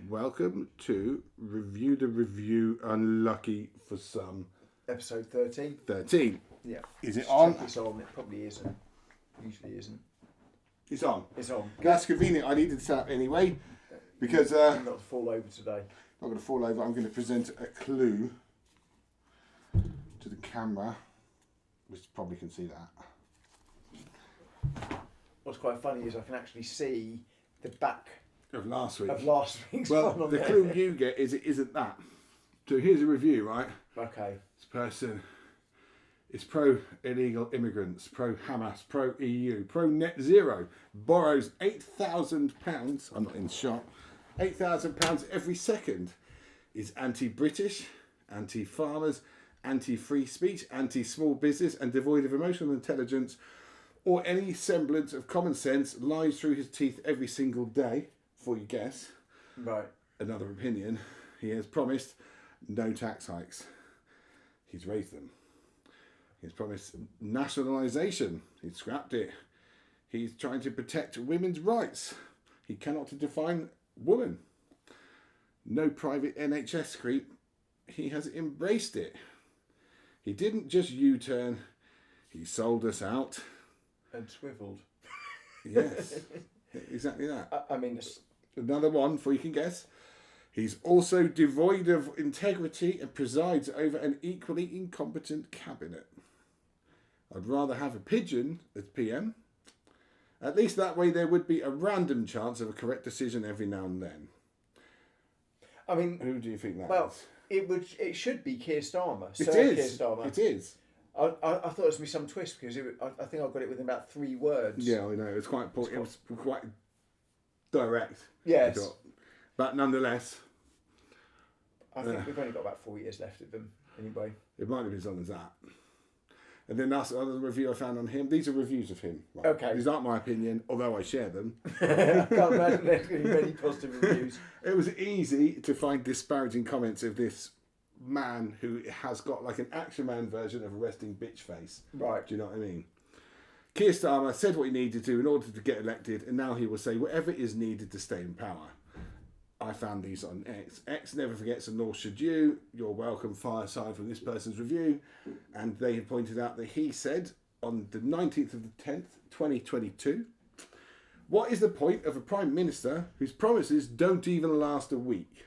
Welcome to Review the Review, unlucky for some. Episode 13. 13. Yeah. Is it Just on? check it's on. It probably isn't. Usually isn't. It's on. It's on. That's convenient. I needed to set up anyway because Not to fall over today. I'm going to fall over. I'm going to present a clue to the camera, which probably can see that. What's quite funny is I can actually see the back Of last week. of last week's Well, one on the there. clue you get is it isn't that. So here's a review, right? Okay. This person is pro-illegal immigrants, pro-Hamas, pro-EU, pro-net zero, borrows £8,000, I'm not in shot, £8,000 every second, is anti-British, anti-farmers, anti-free speech, anti-small business and devoid of emotional intelligence or any semblance of common sense, lies through his teeth every single day, before you guess. Right. Another opinion, he has promised no tax hikes. He's raised them. He's promised nationalisation. He's scrapped it. He's trying to protect women's rights. He cannot define woman. No private NHS creep. He has embraced it. He didn't just U-turn. He sold us out. And swiveled. Yes, exactly that. I mean, Another one, before you can guess. He's also devoid of integrity and presides over an equally incompetent cabinet. I'd rather have a pigeon as PM. At least that way there would be a random chance of a correct decision every now and then. I mean, Who do you think that well, is? it should be Keir Starmer. It Sir is. Keir Starmer. It is. I thought it was going to be some twist because I think I got it within about 3 words. Yeah, I know. It was quite important. It was quite direct. Yes. I thought. But nonetheless, I think we've only got about 4 years left of them anyway. it might have been as long as that. And then that's another review I found on him. These are reviews of him. Right. Okay. These aren't my opinion, although I share them. I can't imagine there's going to be many positive reviews. It was easy to find disparaging comments of this man who has got like an Action Man version of a resting bitch face. Right. Do you know what I mean? Keir Starmer said what he needed to in order to get elected, and now he will say whatever is needed to stay in power. I found these on X. X never forgets, and nor should you. You're welcome, fireside, from this person's review. And they have pointed out that he said on the 19th of the 10th, 2022, what is the point of a Prime Minister whose promises don't even last a week?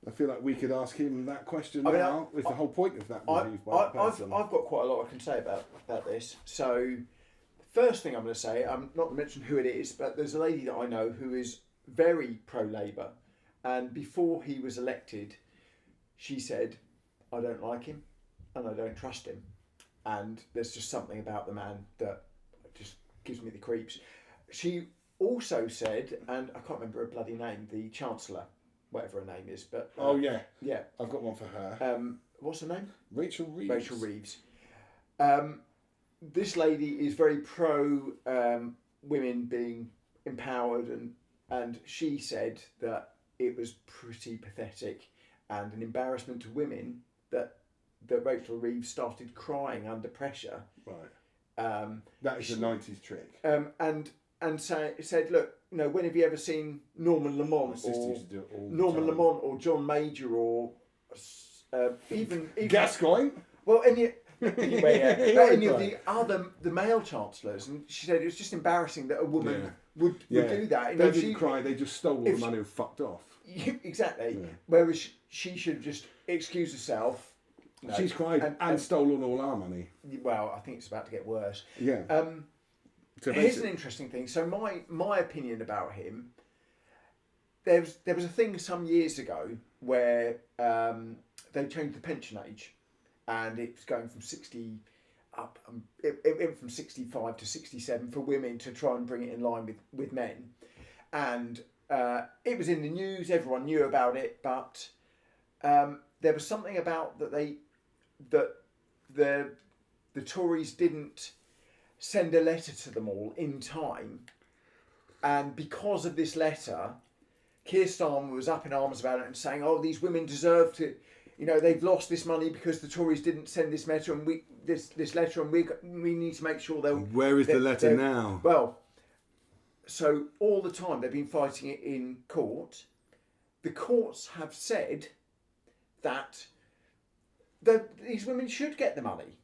I feel like we could ask him that question now, with the whole point of that review by that person. I've got quite a lot I can say about this. So, first thing I'm going to say, I'm not going to mention who it is, but there's a lady that I know who is very pro-Labour, and before he was elected, she said, I don't like him and I don't trust him, and there's just something about the man that just gives me the creeps. She also said, and I can't remember her bloody name, the Chancellor, whatever her name is, but yeah, yeah, I've got one for her. what's her name? Rachel Reeves. Rachel Reeves. This lady is very pro women being empowered, and she said that it was pretty pathetic and an embarrassment to women that Rachel Reeves started crying under pressure. Right. That is a 90s trick. And said, look, you know, when have you ever seen Norman Lamont My sister used to do it all the Norman time. Lamont or John Major or even Gascoigne? well, anyway, He but would any of cry. the male chancellors, and she said it was just embarrassing that a woman would do that. You They know, didn't cry, they just stole all the if money and fucked off. exactly. Yeah. Whereas she should just excuse herself. No. She's cried and stolen all our money. Well, I think it's about to get worse. Yeah. So Here's an interesting thing. So my opinion about him. There was a thing some years ago where they changed the pension age, and it was going from 60 up. It went from 65 to 67 for women to try and bring it in line with men, and it was in the news. Everyone knew about it, but there was something about that the Tories didn't send a letter to them all in time, and because of this letter, Keir Starmer was up in arms about it and saying, "Oh, these women deserve to, you know, they've lost this money because the Tories didn't send this letter, and this letter, and we need to make sure they'll." Where is the letter now? Well, so all the time they've been fighting it in court, the courts have said that these women should get the money.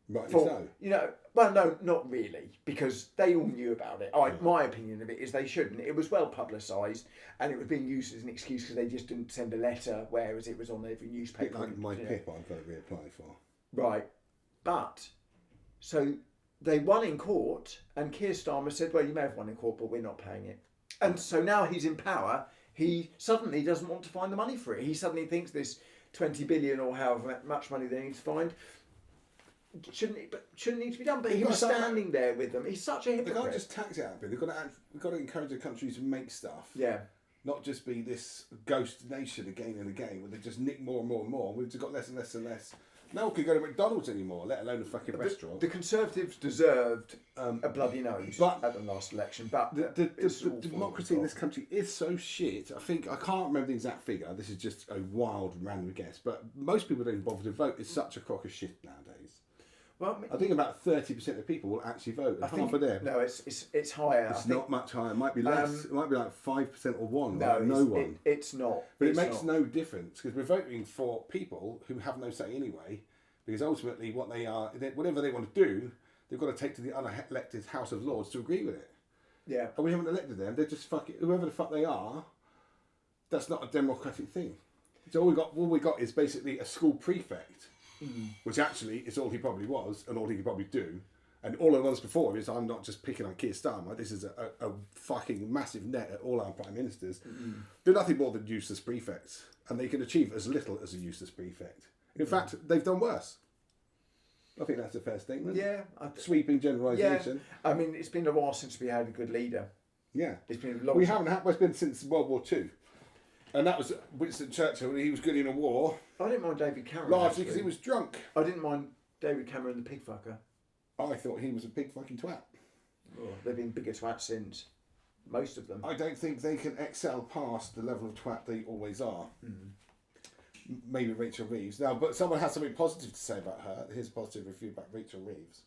Rightly For, so. you know, well, no, not really, because they all knew about it. My opinion of it is they shouldn't. It was well publicised, and it was being used as an excuse because they just didn't send a letter, whereas it was on every newspaper. Like my PIP I've got to reapply for. Right, but so they won in court, and Keir Starmer said, "Well, you may have won in court, but we're not paying it." And so now he's in power. He suddenly doesn't want to find the money for it. He suddenly thinks this 20 billion or however much money they need to find shouldn't need to be done. But he was standing there with them. He's such a hypocrite. They can't just tax it out a bit. We've got to encourage the country to make stuff. Yeah. Not just be this ghost nation again and again where they just nick more and more and more. We've just got less and less and less. No one can go to McDonald's anymore, let alone a fucking restaurant. The Conservatives deserved a bloody nose at the last election. But the democracy in this country is so shit. I can't remember the exact figure. This is just a wild random guess. But most people don't even bother to vote. It's such a crock of shit nowadays. Well, I think about 30% of people will actually vote. Half of them. No, it's higher. It's not much higher. It might be less. It might be like 5% or 1. No, no one. It's not. But it makes no difference because we're voting for people who have no say anyway. Because ultimately, what they are, whatever they want to do, they've got to take to the unelected House of Lords to agree with it. Yeah. And we haven't elected them. They're just whoever the fuck they are. That's not a democratic thing. So all we got is basically a school prefect. Which actually is all he probably was and all he could probably do. And all the ones before is, I'm not just picking on Keir Starmer, this is a fucking massive net at all our prime ministers. They're nothing more than useless prefects. And they can achieve as little as a useless prefect. In fact, they've done worse. I think that's a fair statement. Yeah. Sweeping generalisation. Yeah. I mean, it's been a while since we had a good leader. Yeah. It's been a long We haven't had, it's been since World War II. And that was Winston Churchill. He was good in a war. I didn't mind David Cameron. Largely because he was drunk. I didn't mind David Cameron, the pig fucker. I thought he was a pig fucking twat. Oh, they've been bigger twats since. Most of them. I don't think they can excel past the level of twat they always are. Maybe Rachel Reeves. Now, but someone has something positive to say about her. Here's a positive review about Rachel Reeves.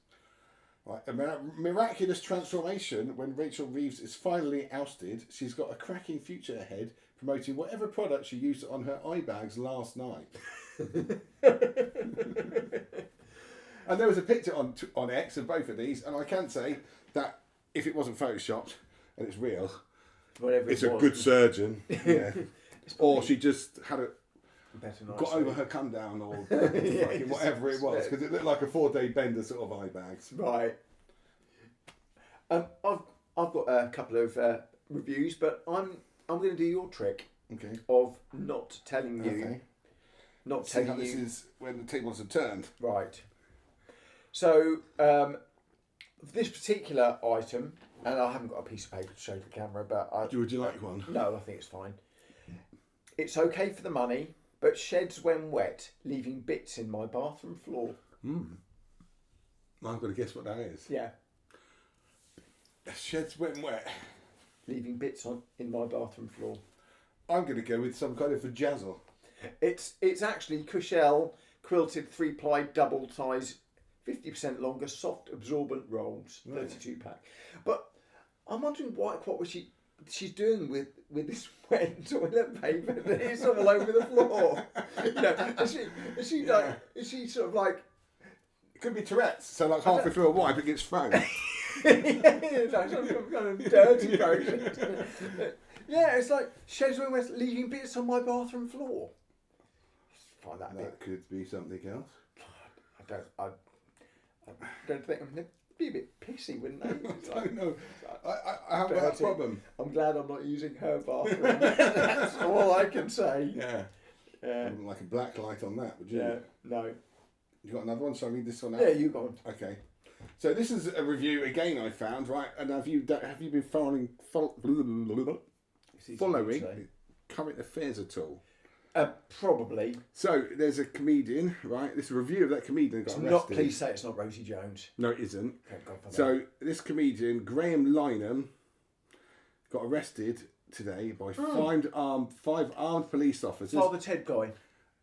Right, a miraculous transformation when Rachel Reeves is finally ousted. She's got a cracking future ahead, promoting whatever product she used on her eye bags last night. And there was a picture on X of both of these, and I can say that if it wasn't photoshopped and it's real, it's a good surgeon. Yeah. Or she just had got over her come down or whatever it was, because it looked like a 4-day bender sort of eye bags. Right. I've got a couple of reviews, but I'm going to do your trick of not telling you. Not telling you. This is when the tables are turned. Right. So this particular item, and I haven't got a piece of paper to show the camera, but would you like one? No, I think it's fine. It's okay for the money, but sheds when wet, leaving bits in my bathroom floor. I've got to guess what that is. Yeah. Sheds when wet. Leaving bits in my bathroom floor. I'm going to go with some kind of vajazzle. It's actually Cushelle quilted 3-ply double size, 50% longer, soft absorbent rolls, 32 pack. But I'm wondering what was she's doing with this wet toilet paper that is all over the floor. You know, is she sort of like? It could be Tourette's. So like halfway through a wipe, it gets thrown. Some kind of dirty version. Yeah, it's like sheds when we're leaving bits on my bathroom floor. Find that That could be something else. I don't think they'd be a bit pissy, wouldn't they? I don't know. I haven't got that problem. I'm glad I'm not using her bathroom. That's all I can say. Yeah. I wouldn't like a black light on that, would you? Yeah. No. You got another one? Shall I read this one out? Yeah, you go on. Okay. So this is a review again I found, right? And have you been following current affairs at all? Probably. So there's a comedian, right? This review of that comedian got arrested. Please say it's not Rosie Jones. No, it isn't. Thank God for that. So this comedian, Graham Linehan, got arrested today by five armed police officers. Father Ted guy.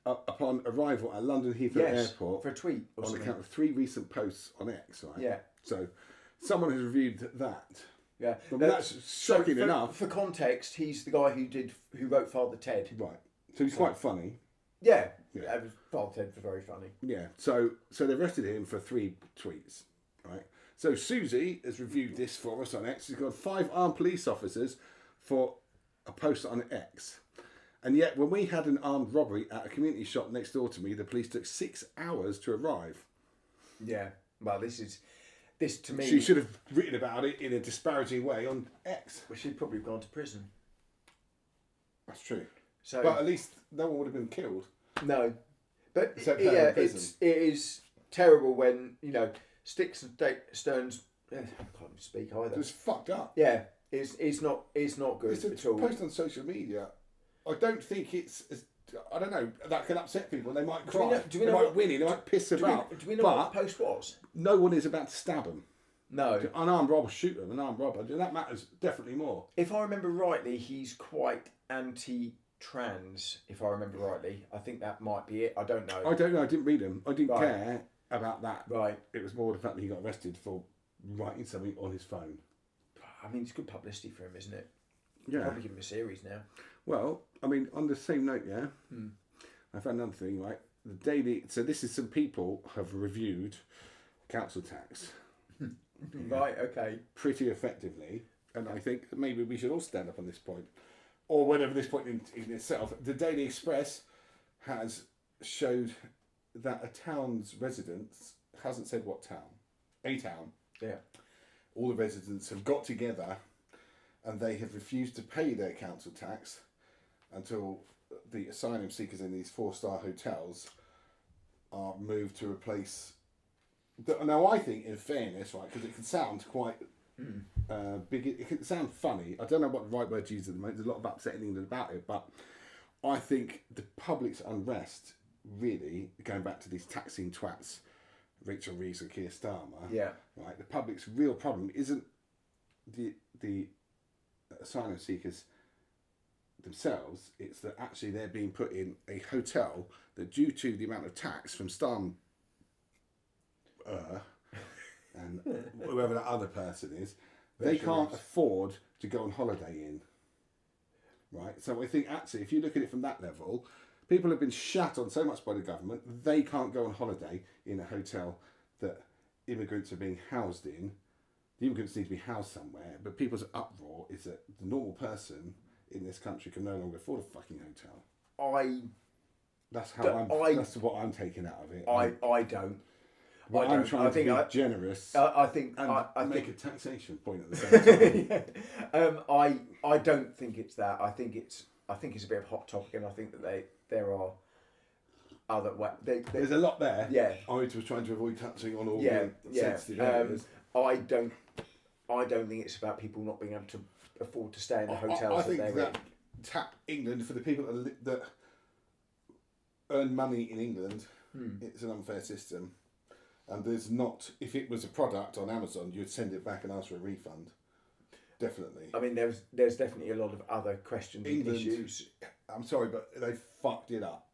Upon arrival at London Heathrow Airport for a tweet on account of 3 recent posts on X, right? Yeah. So someone has reviewed that. Yeah. I mean, that's shocking enough. For context, he's the guy who wrote Father Ted. Right. So he's quite funny. Yeah. Yeah. Father Ted was very funny. Yeah. So they arrested him for 3 tweets. Right. So Susie has reviewed this for us on X. She's got 5 armed police officers for a post on X. And yet, when we had an armed robbery at a community shop next door to me, the police took 6 hours to arrive. Yeah. Well, this to me. She should have written about it in a disparaging way on X. Well, she'd probably have gone to prison. That's true. So, but at least no one would have been killed. No. But Except yeah, in prison. it is terrible when, sticks and stones. I can't even speak either. It's fucked up. Yeah. It's not good It's a at all. post on social media. I don't think it's. I don't know. That can upset people. They might cry. Do we they know might what, whinny. They might piss about. Do we know but what the post was? no one is about to stab them. No. An armed robber shoot them. An armed robber. That matters definitely more. If I remember rightly, he's quite anti-trans. If I remember rightly, I think that might be it. I don't know. I don't know. I didn't read him. I didn't care about that. Right. It was more the fact that he got arrested for writing something on his phone. I mean, it's good publicity for him, isn't it? Yeah. Probably give him a series now. Well, I mean, on the same note, yeah. I found another thing, right? The daily. So this is some people have reviewed council tax. Right. Okay. Pretty effectively, and I think that maybe we should all stand up on this point, or whatever this point in itself. The Daily Express has showed that a town's residents hasn't said what town, a town. Yeah. All the residents have got together, and they have refused to pay their council tax until the asylum seekers in these 4-star hotels are moved to replace. Now, I think, in fairness, right, because it can sound quite big, it can sound funny. I don't know what the right word to use at the moment. There's a lot of upset in England about it, but I think the public's unrest, really, going back to these taxing twats, Rachel Reeves and Keir Starmer. Yeah. Right. The public's real problem isn't the asylum seekers themselves. It's that actually they're being put in a hotel that, due to the amount of tax from starmer and whoever that other person is, they can't afford to go on holiday in. Right. So I think actually, if you look at it from that level, people have been shat on so much by the government, they can't go on holiday in a hotel that immigrants are being housed in. The immigrants need to be housed somewhere, but people's uproar is that the normal person in this country can no longer afford a fucking hotel. That's what I'm taking out of it. I don't. But I'm trying to be generous. I think and make a taxation point at the same time. I don't think it's that. I think it's a bit of a hot topic, and I think that there are other there's a lot there. Yeah. I was trying to avoid touching on all the sensitive areas. I don't think it's about people not being able to afford to stay in the hotels. I think that tap England for the people that earn money in England. It's an unfair system. And there's not, if it was a product on Amazon, you'd send it back and ask for a refund. Definitely. I mean, there's definitely a lot of other questions and issues. I'm sorry, but they fucked it up.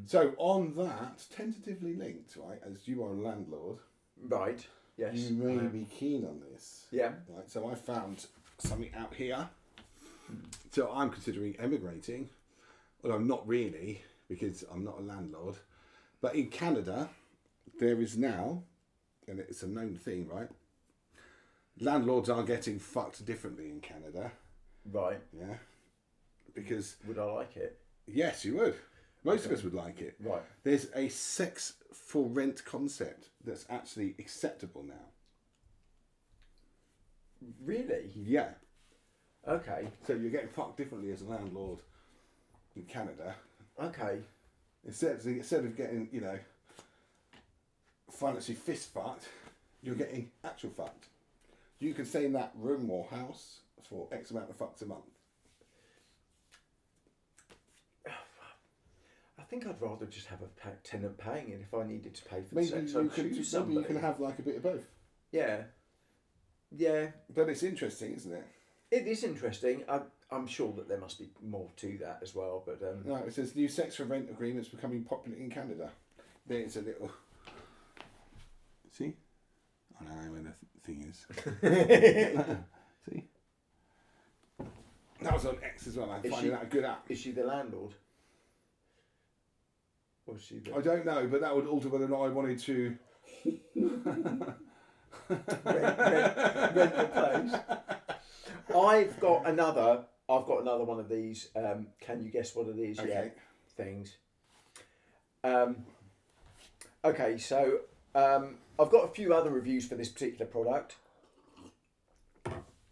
So on that, tentatively linked, right, as you are a landlord. Right, yes. You may be keen on this. Yeah. Right, so I found something out here. So I'm considering emigrating. Although not really, because I'm not a landlord. But in Canada, there is now, and it's a known thing, right? Landlords are getting fucked differently in Canada. Right. Yeah. Because... Would I like it? Yes, you would. Most of us would like it. Right. There's a sex for rent concept that's actually acceptable now. Really? Yeah. Okay. So you're getting fucked differently as a landlord in Canada. Okay. Instead of getting, financially fist fucked, you're getting actual fucked. You can stay in that room or house for X amount of fucks a month. I think I'd rather just have a tenant paying it if I needed to pay for Maybe the sex. maybe you can have like a bit of both. Yeah. Yeah. But it's interesting, isn't it? It is interesting. I'm sure that there must be more to that as well. But no, it says new sex for rent agreements becoming popular in Canada. There's a little... See? I don't know where the thing is. See? That was on X as well. I'm finding that a good app. Is she the landlord? Or is she the... I don't know, but that would alter whether or not I wanted to rent the place. I've got another one of these. Can you guess what it is? Okay. Yeah, things. Okay, so I've got a few other reviews for this particular product,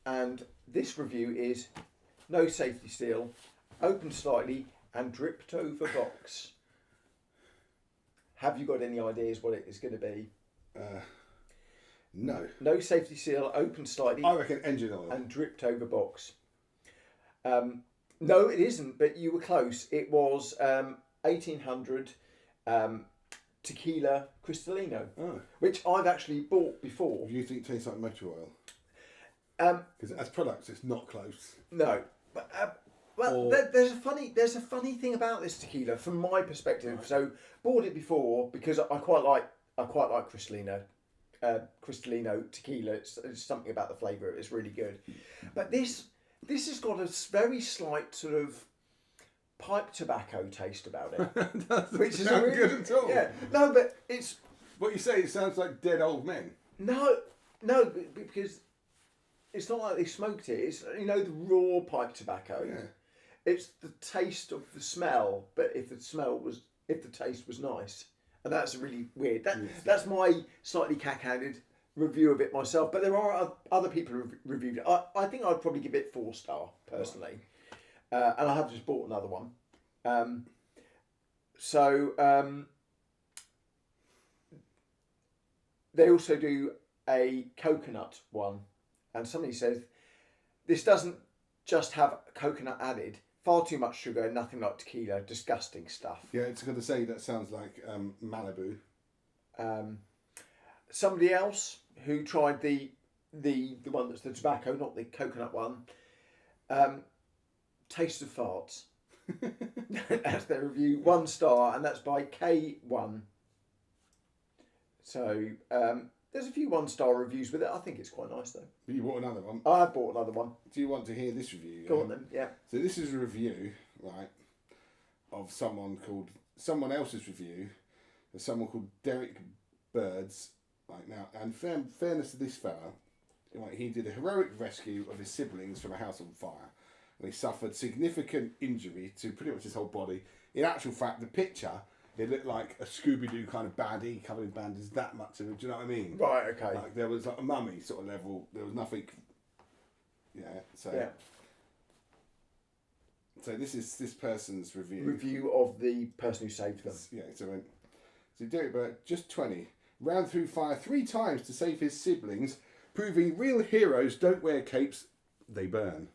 and this review is no safety seal, opened slightly and dripped over box. Have you got any ideas what it is going to be? No. No safety seal, opened slightly. I reckon engine oil. And dripped over box. No, it isn't, but you were close. It was 1800 tequila cristalino, which I've actually bought before. You think it tastes like motor oil? Because as products, it's not close. No, but there's a funny thing about this tequila from my perspective. Right. So bought it before because I quite like cristalino. Cristalino tequila. It's something about the flavour. It's really good. But this has got a very slight sort of pipe tobacco taste about it, which is really good at all. Yeah, no, but it's what you say. It sounds like dead old men. No, because it's not like they smoked it. It's the raw pipe tobacco. Yeah. It's the taste of the smell, but if the taste was nice. And that's really weird. That's my slightly cack-handed review of it myself. But there are other people who reviewed it. I think I'd probably give it 4-star, personally. And I have just bought another one. They also do a coconut one. And somebody says, this doesn't just have coconut added. Far too much sugar, nothing like tequila, disgusting stuff. Yeah, it's going to say that sounds like Malibu. Somebody else who tried the one that's the tobacco, not the coconut one, taste of farts. That's their review, 1 star, and that's by K1. So there's a few 1-star reviews with it. I think it's quite nice though. But you bought another one. I have bought another one. Do you want to hear this review? Go on then. Yeah. So this is a review, right, of someone else's review of someone called Derrick Byrds. Right now, and fairness to this fella, right, he did a heroic rescue of his siblings from a house on fire, and he suffered significant injury to pretty much his whole body. In actual fact, the picture, it looked like a Scooby-Doo kind of baddie covered in bandages, that much of it, do you know what I mean? Right, okay. Like there was like a mummy sort of level, there was nothing, so... Yeah. So this is this person's review. Review of the person who saved them. Yeah, so Derrick Byrd, just 20, ran through fire 3 times to save his siblings, proving real heroes don't wear capes, they burn.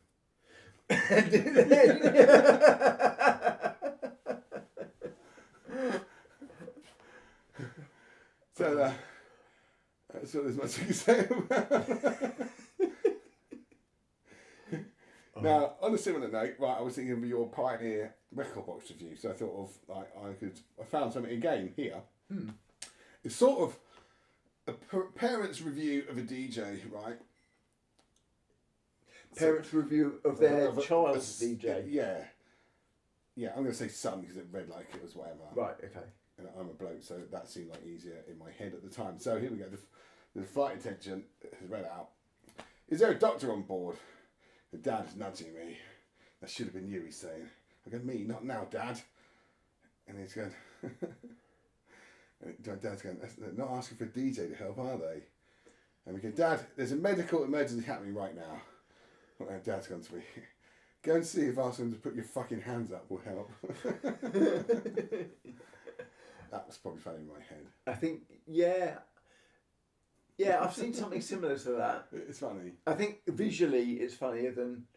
So that's what there's much you can say about it. Now, on a similar note, right, I was thinking of your Pioneer record box review, so I thought of I found something again here. It's sort of a parent's review of a DJ, right? Parents' review of their child's DJ. Yeah, I'm going to say son because it read like it was whatever. Right, okay. And I'm a bloke, so that seemed like easier in my head at the time. So here we go. The flight attendant has read out. Is there a doctor on board? The dad is nudging me. That should have been you, he's saying. I go, me, not now, Dad. And he's going, and Dad's going, they're not asking for a DJ to help, are they? And we go, Dad, there's a medical emergency happening right now. And Dad's gone to me, go and see if asking them to put your fucking hands up will help. That was probably funny in my head. I think, yeah, I've seen something similar to that. It's funny. I think visually it's funnier than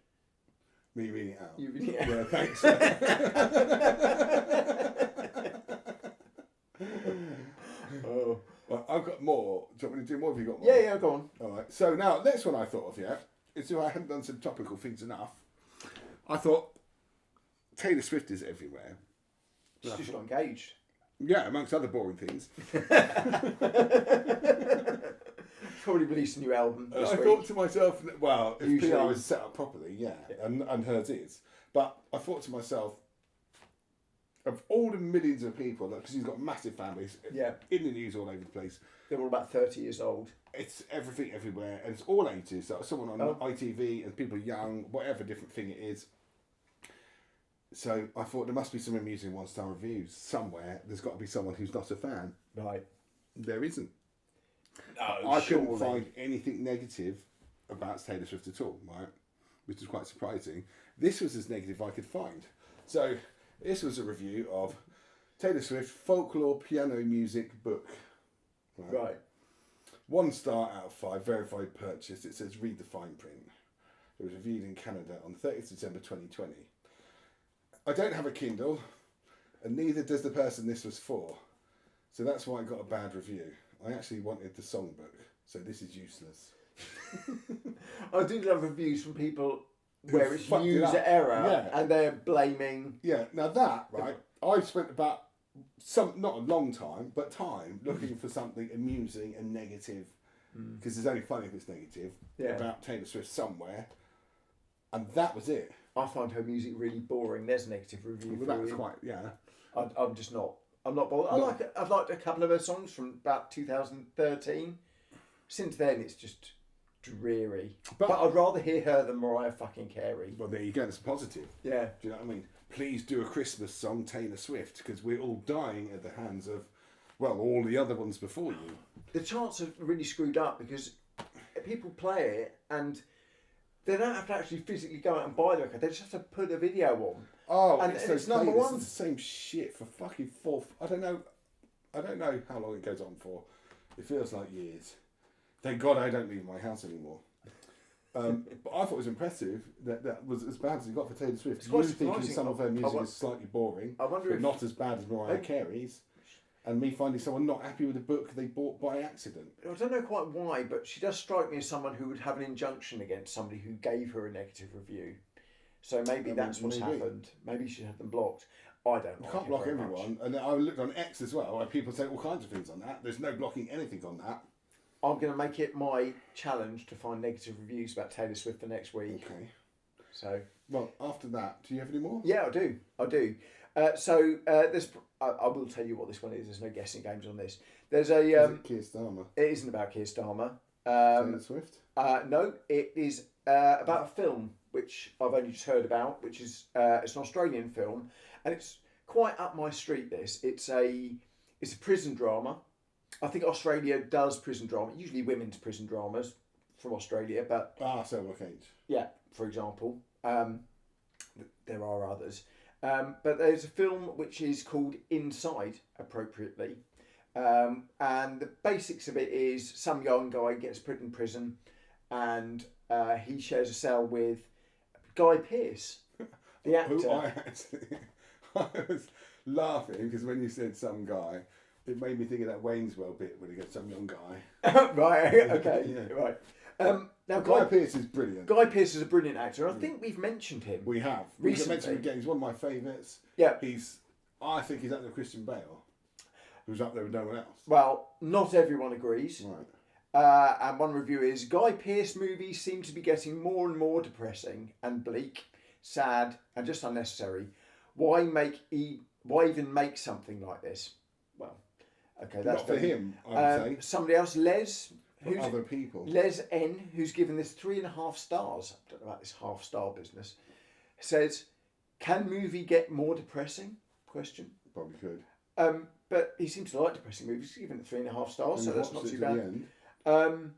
me reading it out. You reading it out. Yeah, thanks. Oh. Well, I've got more. Do you want me to do more? Have you got more? Yeah, go on. All right. So now, next one I thought of, is if I hadn't done some topical things enough, I thought Taylor Swift is everywhere. She's just got engaged. Yeah, amongst other boring things. probably released a new album this I week. thought to myself, well, if Usually. PR is set up properly, yeah, and hers is. But I thought to myself, of all the millions of people, because he's got massive families, Yeah. in the news all over the place, They're all about 30 years old. it's everything everywhere, and it's all ages. So someone on Oh. ITV and people young, whatever different thing it is. So I thought there must be some amusing 1-star reviews somewhere. There's got to be someone who's not a fan. Right. There isn't. No, I couldn't find anything negative about Taylor Swift at all, right? Which is quite surprising. This was as negative I could find. So this was a review of Taylor Swift folklore piano music book. Right. 1 star out of 5, verified purchase. It says read the fine print. It was reviewed in Canada on 30th December 2020. I don't have a Kindle, and neither does the person this was for. So that's why I got a bad review. I actually wanted the songbook, so this is useless. I do love reviews from people where it's fucked it user up. error Yeah. and they're blaming. Yeah, now that, right, I spent about not a long time, but time looking for something amusing and negative, because it's only funny if it's negative, Yeah. about Taylor Swift somewhere, and that was it. I find her music really boring. There's a negative review Well, for that was you. quite, yeah. I'm just not. I'm not bothered. No. I've liked a couple of her songs from about 2013. Since then, it's just dreary. But I'd rather hear her than Mariah fucking Carey. Well, there you go, it's positive. Yeah. Do you know what I mean? Please do a Christmas song, Taylor Swift, because we're all dying at the hands of, well, all the other ones before you. The charts are really screwed up because people play it and they don't have to actually physically go out and buy the record. They just have to put a video on. Oh, And it's, it's those number playlists, one. it's the same shit for fucking I don't know how long it goes on for. It feels like years. Thank God I don't leave my house anymore. But I thought it was impressive that was as bad as it got for Taylor Swift. It's quite You thinking surprising. some of her music is slightly boring, I wonder but if- not as bad as Mariah Hey. Carey's. And me finding someone not happy with a book they bought by accident. I don't know quite why, but she does strike me as someone who would have an injunction against somebody who gave her a negative review. So maybe that's what's maybe. happened. Maybe she had them blocked. I don't You like can't it block very much. everyone. And I looked on X as well, where people say all kinds of things on that. There's no blocking anything on that. I'm going to make it my challenge to find negative reviews about Taylor Swift for next week. Okay. So Well, after that, do you have any more? yeah, I do. There's. I will tell you what this one is. There's no guessing games on this. There's a. Is it Kier Starmer? It isn't about Kier Starmer. Taylor Swift? No, it is about a film which I've only just heard about, which is it's an Australian film, and it's quite up my street. It's a prison drama. I think Australia does prison drama, usually women's prison dramas from Australia, but Selma Cage. yeah, for example, there are others. But there's a film which is called Inside, appropriately. And the basics of it is some young guy gets put in prison and he shares a cell with Guy Pearce, the actor. Who I was laughing because when you said some guy, it made me think of that Wayne's World bit when he goes, some young guy. Right, okay, Yeah. right. Now, Guy Pearce is brilliant. Guy Pearce is a brilliant actor. I think we've mentioned him. We have. We Recently. mentioned him again. He's one of my favourites. Yeah. I think he's up there with Christian Bale, who's up there with no one else. Well, not everyone agrees. Right. And one review is Guy Pearce movies seem to be getting more and more depressing and bleak, sad, and just unnecessary. Why even make something like this? Well, okay, that's Not for very- him, I would say. Somebody else, Les, For other people. Les N, who's given this 3.5 stars. I don't know about this half-star business. Says, "Can movie get more depressing?" Question. Probably could. But he seems to like depressing movies. He's given it 3.5 stars, And so you that's watched not it too to the bad. end.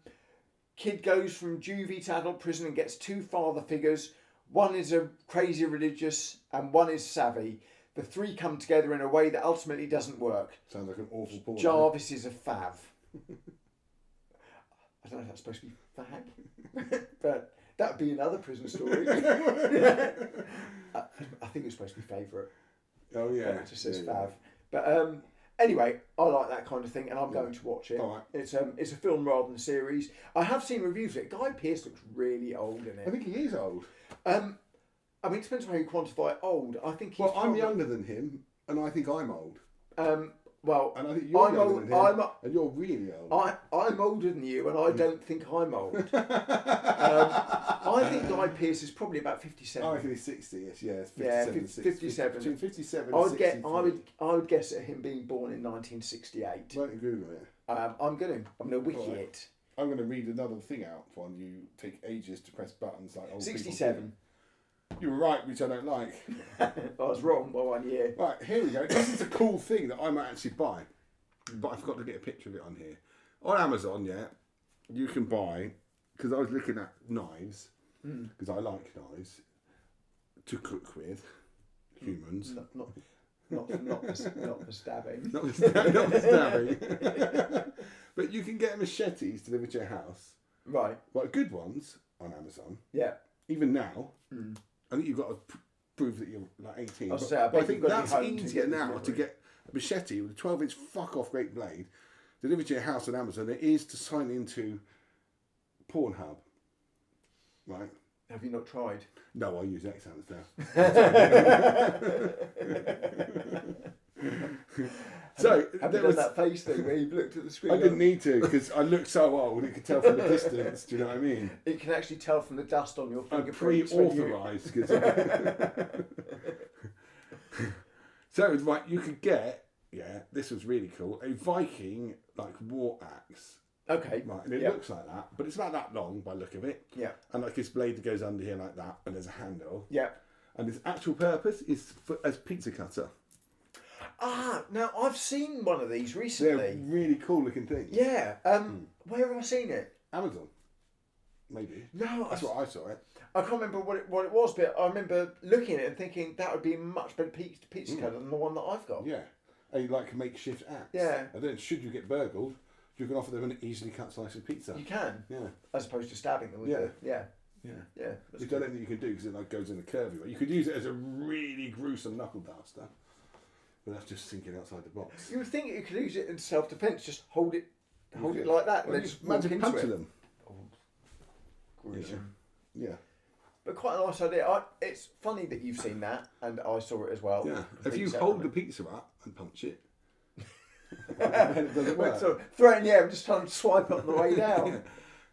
Kid goes from juvie to adult prison and gets two father figures. One is a crazy religious and one is savvy. The three come together in a way that ultimately doesn't work. Sounds like an awful porno. Jarvis is a fav. I don't know if that's supposed to be fag, but that would be another prison story. I think it's supposed to be favourite. Oh yeah. It just says Yeah, fav. But anyway, I like that kind of thing, and I'm going to watch it. All right. It's a film rather than a series. I have seen reviews of it. Guy Pearce looks really old in I it. think he is old. I mean, it depends on how you quantify old. I think he's Well, I'm probably- younger than him, and I think I'm old. Well, And I think you're I'm younger old. than him, and you're really old. I'm older than you, and I don't think I'm old. I think Guy Pearce is probably about 57. I reckon he's 60ish. Yeah, it's 57. Yeah, 60, 57. Between 57 I and would 63. I would guess at him being born in 1968. Why don't you Google it? I'm gonna wiki Alright. it. I'm going to read another thing out for when you take ages to press buttons like old 67. people do. You were right, which I don't like. I was wrong by 1 year. Right, here we go. This is a cool thing that I might actually buy, but I forgot to get a picture of it on here. On Amazon, yeah, you can buy, because I was looking at knives, because I like knives, to cook with humans. Not for stabbing. Not for stabbing. But you can get machetes delivered to your house. Right. Like good ones on Amazon. Yeah. Even now. I think you've got to prove that you're like 18. I think that's easier now to get a machete with a 12-inch fuck-off great blade delivered to your house on Amazon than it is to sign into Pornhub. Right? Have you not tried? No, I use X-Hands now. So have you done that face thing where you've looked at the screen? I didn't need to because I look so old. It could tell from the distance. Do you know what I mean? It can actually tell from the dust on your I'm fingerprints. pre-authorised. So right, you could get this was really cool. A Viking like war axe. Okay. Right, and it looks like that, but it's about that long by the look of it. Yeah. And like this blade that goes under here like that, and there's a handle. Yeah. And its actual purpose is as pizza cutter. Now I've seen one of these recently. They're really cool looking things. Yeah. Where have I seen it? Amazon. Maybe. No, That's what I saw it. I can't remember what it was, but I remember looking at it and thinking that would be a much better pizza cutter than the one that I've got. Yeah. A like makeshift axe. Yeah. And then should you get burgled, you can offer them an easily cut slice of pizza. You can. Yeah. As opposed to stabbing them with Yeah. Yeah. Which I don't think you can do because it like goes in a curvy way. You could use it as a really gruesome knuckle duster. But that's just thinking outside the box. You would think you could use it in self-defence, just hold it like that, and then just walk imagine into punching it. them. Gruesome. Yeah. But quite a nice idea. It's funny that you've seen that, and I saw it as well. Yeah. If you Completely hold the separately. pizza up and punch it, then it doesn't work. So threatening, I'm just trying to swipe it on the way down. Yeah.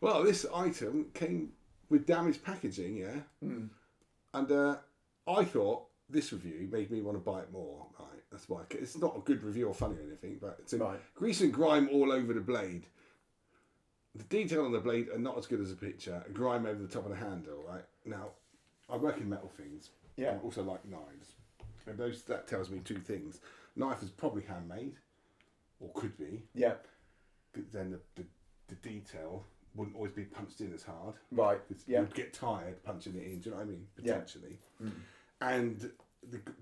Well, this item came with damaged packaging, yeah. And I thought this review made me want to buy it more. Right, that's why it's not a good review or funny or anything, but it's grease and grime all over the blade. The detail on the blade are not as good as a picture. Grime over the top of the handle. Right now, I work in metal things. Yeah. I also like knives, and that tells me two things. Knife is probably handmade, or could be. Yeah. But then the detail wouldn't always be punched in as hard. Right. Yeah. You'd get tired punching it in. Do you know what I mean? Potentially. Yeah. And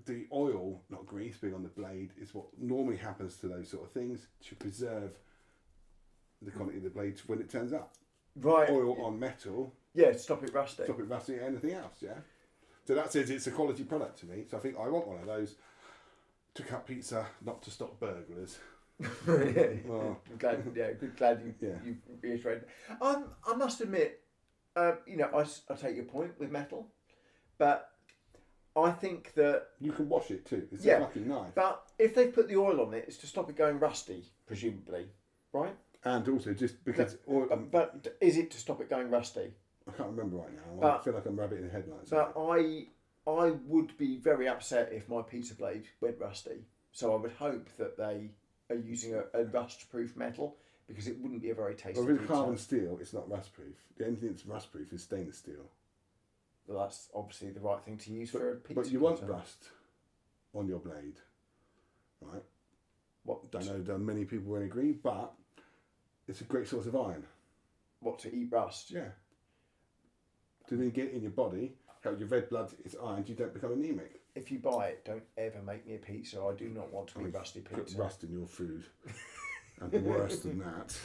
the oil, not grease, being on the blade is what normally happens to those sort of things to preserve the quality of the blade when it turns up. Right. Oil on metal. Yeah, stop it rusting. Stop it rusting or anything else, yeah? So that says it's a quality product to me. So I think I want one of those to cut pizza, not to stop burglars. Well, glad you reiterated. I must admit, I take your point with metal, but I think that you can wash it too. It's a fucking knife. But if they put the oil on it, it's to stop it going rusty, presumably, right? And also just because oil. But is it to stop it going rusty? I can't remember right now. I feel like I'm rabbit in the headlights. But I would be very upset if my pizza blade went rusty. So I would hope that they are using a rust-proof metal because it wouldn't be a very tasty Well, with pizza. carbon steel, it's not rust-proof. The only thing that's rust-proof is stainless steel. Well, that's obviously the right thing to use for a pizza. But you want rust on your blade, right? What? Don't know that many people will agree, but it's a great source of iron. What, to eat rust? Yeah. To then get in your body, help your red blood is ironed, you don't become anemic. If you buy it, don't ever make me a pizza. I do not want to be rusty Put pizza. rust in your food. And worse than that.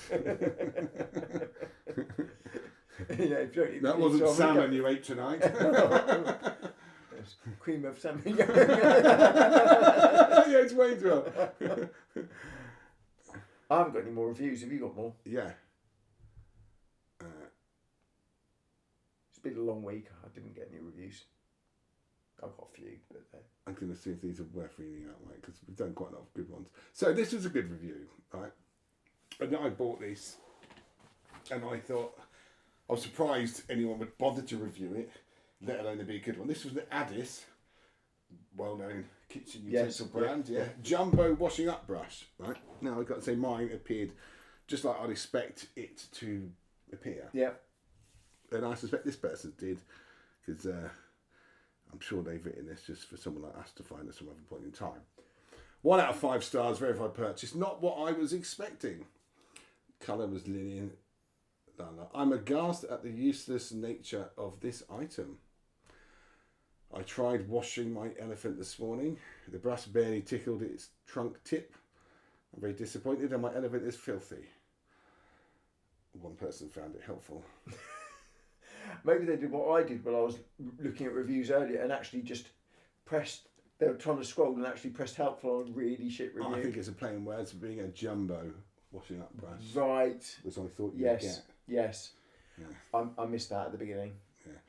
Yeah, if you don't eat That pizza, wasn't I'll salmon make you ate tonight. Yes, cream of salmon. Yeah, it's way too well. I haven't got any more reviews. Have you got more? Yeah. It's been a long week. I didn't get any reviews. I've got a few, but I hankering to see if these are worth reading out, right? Because we've done quite a lot of good ones. So this was a good review, right? And I bought this, and I thought I was surprised anyone would bother to review it, let alone it be a good one. This was the Addis, well-known kitchen utensil brand, yeah. Jumbo washing up brush, right? Now I've got to say mine appeared just like I'd expect it to appear. Yeah. And I suspect this person did, because I'm sure they've written this just for someone like us to find at some other point in time. 1 out of 5 stars, verified purchase. Not what I was expecting. Colour was linehan. No. I'm aghast at the useless nature of this item. I tried washing my elephant this morning. The brush barely tickled its trunk tip. I'm very disappointed, and my elephant is filthy. One person found it helpful. Maybe they did what I did when I was looking at reviews earlier and actually just pressed. They were trying to scroll and actually pressed helpful on a really shit review. I think it's a play on words for being a jumbo washing up brush. Right. Which I thought you'd get. Yes. Yeah. I missed that at the beginning. Yeah.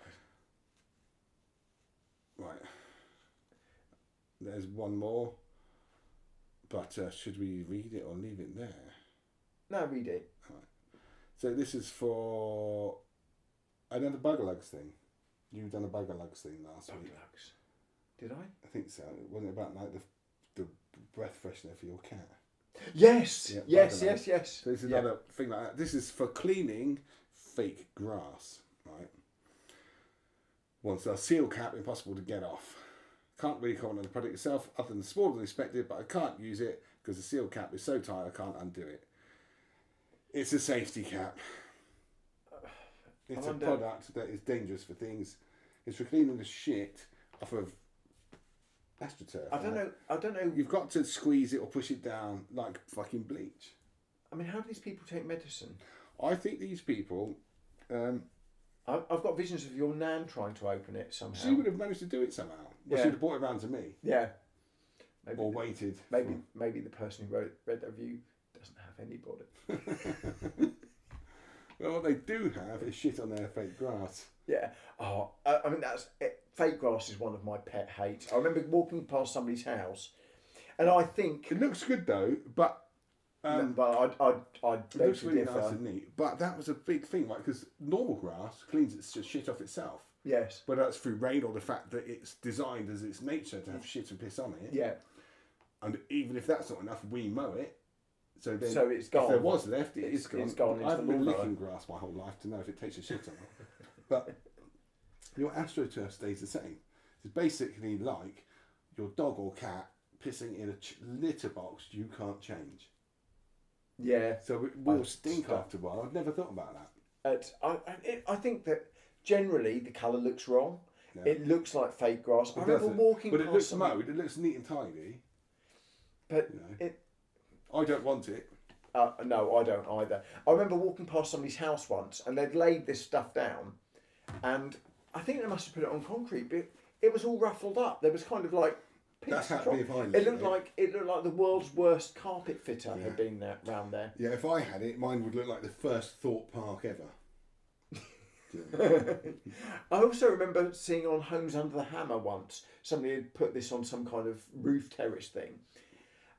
Right. There's one more. But should we read it or leave it there? No, read it. Right. So this is for another Bugalugs thing. You've done a Bugalugs thing last week. Bugalugs. Did I? I think so. Wasn't it about like the breath freshener for your cat? Yes. Yeah, yes. So this is another thing like that. This is for cleaning fake grass, right? Once a seal cap, impossible to get off. Can't really comment on the product itself other than smaller than expected, but I can't use it because the seal cap is so tight I can't undo it. It's a safety cap. It's a product that is dangerous for things. It's for cleaning the shit off of astroturf. I don't know. You've got to squeeze it or push it down like fucking bleach. I mean, how do these people take medicine? I think these people... I've got visions of your nan trying to open it somehow. She would have managed to do it somehow. Well, she'd have brought it around to me. Yeah. Maybe or waited. Maybe the person who read the review doesn't have anybody. Well, what they do have is shit on their fake grass. Yeah. Oh, I mean, that's it. Fake grass is one of my pet hates. I remember walking past somebody's house, and I think it looks good though, but I'd it looks really nice and neat. But that was a big thing, right? Because normal grass cleans its shit off itself. Yes. Whether that's through rain or the fact that it's designed as its nature to have shit and piss on it. Yeah. And even if that's not enough, we mow it. So it's gone. If there was left, it's gone. It's gone. I've been licking grass my whole life to know if it takes a shit or not. But your astroturf stays the same. It's basically like your dog or cat pissing in a litter box you can't change. Yeah. So it will stink after a while. I've never thought about that. I think that generally the colour looks wrong. Yeah. It looks like fake grass. I remember walking past. But it looks somebody... mowed. It looks neat and tidy. But I don't want it. No, I don't either. I remember walking past somebody's house once, and they'd laid this stuff down, and I think they must have put it on concrete, but it was all ruffled up. There was kind of like that's how it looked like the world's worst carpet fitter had been there round there. Yeah, if I had it, mine would look like the first thought park ever. I also remember seeing on Homes Under the Hammer once, somebody had put this on some kind of roof terrace thing.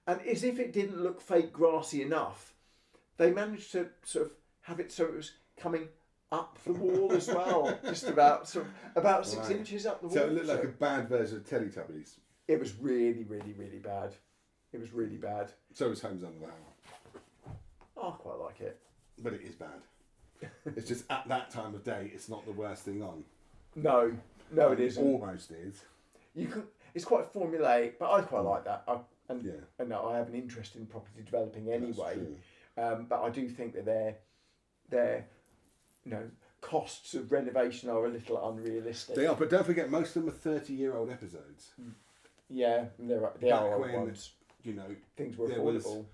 And as if it didn't look fake grassy enough, they managed to sort of have it so it was coming up the wall as well, just about 6 inches up the wall. So it looked like a bad version of Teletubbies. It was really, really, really bad. It was really bad. So was Homes Under the Hammer. I quite like it. But it is bad. It's just at that time of day, it's not the worst thing on. No, it isn't. Almost is. It's quite formulaic, but I quite like that. And no, I have an interest in property developing anyway. But I do think that their costs of renovation are a little unrealistic. They are, but don't forget, most of them are 30-year-old episodes. Yeah, they are old ones. Things were affordable.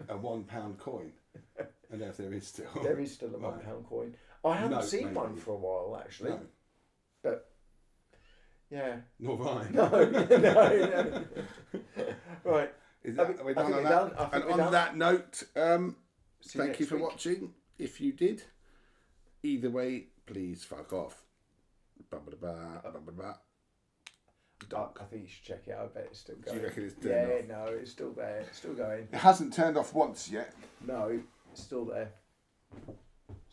A £1 coin. I don't know if there is still. There is still a £1 coin. I haven't seen one for a while, actually. No. But, yeah. Nor have I. No. Right. Are we done on that? And on that note, thank you for watching. If you did, either way, please fuck off. dark. I think you should check it. I bet it's still Do going. you reckon it's turned off? No, it's still there. It's still going. It hasn't turned off once yet. No, it's still there.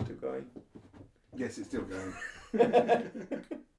Still going. Yes, it's still going.